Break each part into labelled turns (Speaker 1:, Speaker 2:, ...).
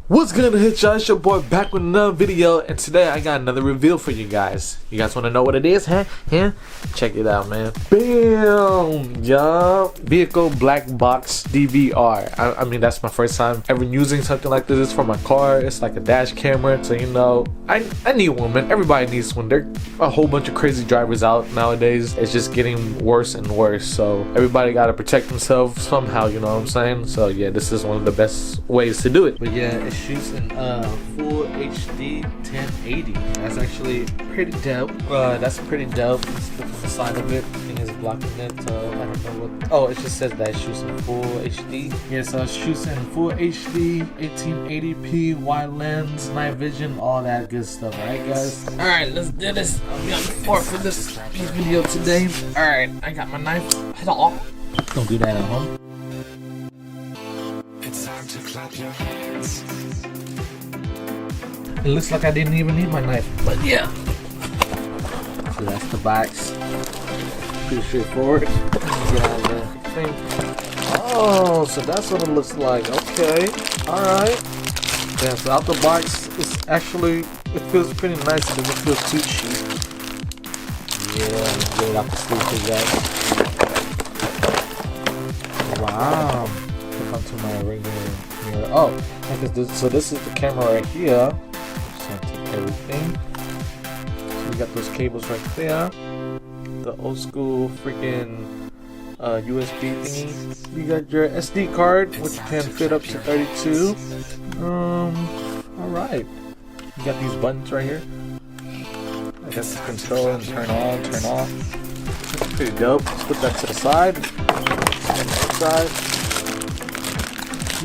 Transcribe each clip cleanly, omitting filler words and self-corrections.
Speaker 1: What's good, hit y'all? It's your boy back with another video, and today I got another reveal for you guys. You guys want to know what it is, huh? Check it out, man. Bam! Yup. Vehicle Blackbox DVR. I mean, that's my first time ever using something like this. It's for my car. It's like a dash camera, so you know, I need one, man. Everybody needs one. There are a whole bunch of crazy drivers out nowadays. It's just getting worse and worse, so everybody got to protect themselves somehow, you know what I'm saying? So yeah, this is one of the best ways to do it. But yeah, it shoots in full HD 1080. That's actually pretty dope. That's pretty dope. Let's look at the side of it. I think it's blocking it. I don't know what. Oh, it just says that it shoots in full HD. Yeah, so it shoots in full HD, 1880p, wide lens, night vision, all that good stuff. Alright, guys. Alright, let's do this. I'll be on the floor for this video today. Alright, I got my knife. Don't do that at home. It's time to clap your hands. It looks like I didn't even need my knife, but yeah. So that's the box. Pretty straightforward. Get out of the thing. Oh, so that's what it looks like. Okay, all right. Yeah, so out the box, it's actually, it feels pretty nice. It doesn't feel too cheap. Yeah, get it out the sleeve for that. Wow. Look onto my regular mirror. Oh, so this is the camera right here. Everything. So we got those cables right there. The old school freaking USB thingy. You got your SD card, which can fit up to 32. Alright. You got these buttons right here. I guess to control and turn on, turn off. That's pretty dope. Let's put that to the side.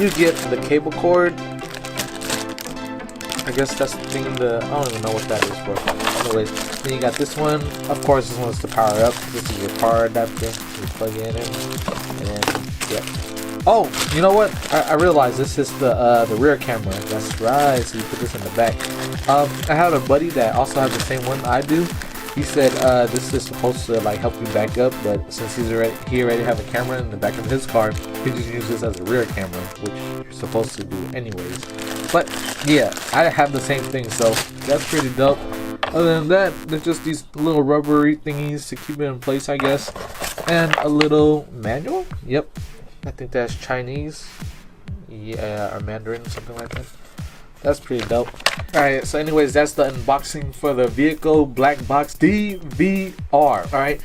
Speaker 1: You get the cable cord. I guess that's the thing, I don't even know what that is for. Anyways, then you got this one. Of course, this one's to power up. This is your car adapter. You plug it in, and then, yeah. Oh, you know what? I realized this is the rear camera. That's right, so you put this in the back. I had a buddy that also has the same one I do. He said this is supposed to like help you back up, but since he already have a camera in the back of his car, he just uses this as a rear camera, which you're supposed to do anyways. But yeah, I have the same thing, so that's pretty dope. Other than that, there's just these little rubbery thingies to keep it in place, I guess, and a little manual. Yep, I think that's Chinese, yeah, or Mandarin, something like that. That's pretty dope. Alright, so anyways, that's the unboxing for the Vehicle Blackbox DVR. Alright,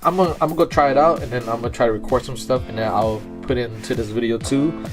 Speaker 1: I'm gonna go try it out, and then I'm gonna try to record some stuff, and then I'll put it into this video too.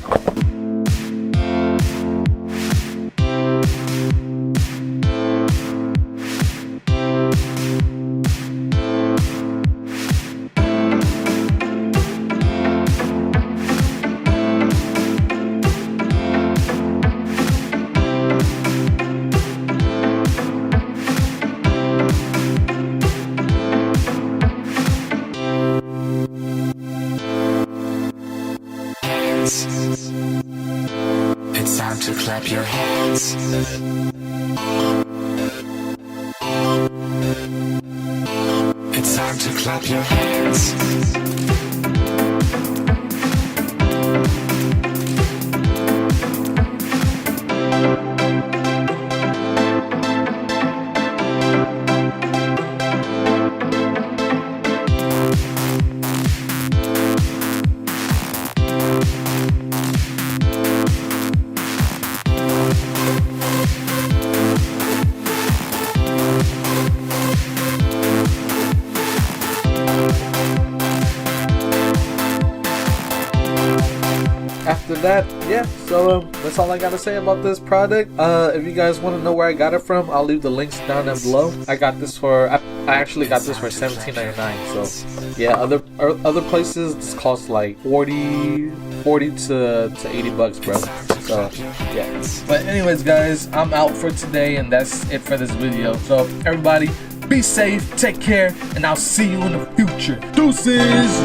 Speaker 2: It's time to clap your hands. It's time to clap your hands.
Speaker 1: After that, yeah, so that's all I gotta say about this product. If you guys want to know where I got it from, I'll leave the links down below. I got this for, I actually got this for $17.99. So yeah, other places this costs like 40 to 80 bucks, bro. So yeah, but anyways, guys, I'm out for today, and that's it for this video. So everybody, be safe, take care, and I'll see you in the future. Deuces.